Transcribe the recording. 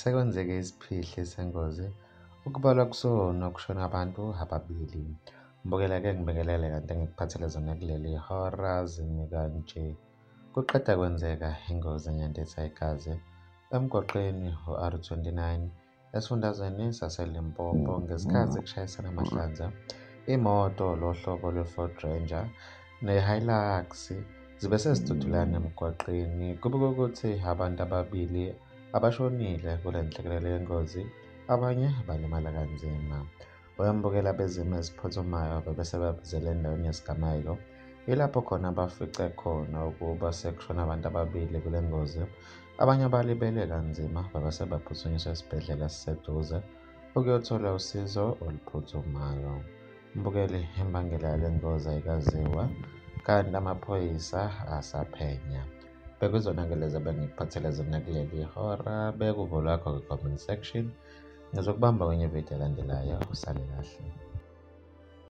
sekwenzeke isiphihli sengozi ukubalwa kusona kushona abantu ababili. Mbukela-ke ngibekelele kanti ngikuphathele zona kuleli hora zimi kanje. Kuqeda kwenzeka ingozi enyandisa igazi emgwaqeni u-R29 esifundazweni saseLimpopo ngesikhathi kushayisana amahlandla imoto lohlobo lwe-Ford Ranger ne-Hilux zibe sezidudulana emgwaqeni. Kubukwa ukuthi abantu ababili abashonile kule nhlekelele yengozi, abanye balimala kanzima. Uyambukela bezimo eziphuthumayo bebesebabizele endaweni yesigameko. Ilapho khona bafice khona ukuba sekushona abantu ababili kule ngozi. Abanye abalibele kanzima babese baphuthunyiswa esibhedlela esiseduze ukuyothola usizo oluphuthumayo. Mbukele imbangela yale ngozi ayikaziwa kanti amaphoyisa asaphenya. Bekuzona-ke lezi ebengikuphathele zona kuleli hora. Beka uvo lwakho kwi-comment section. Ngizokubamba kwenye ividiyo elandelayo. Usale kahle.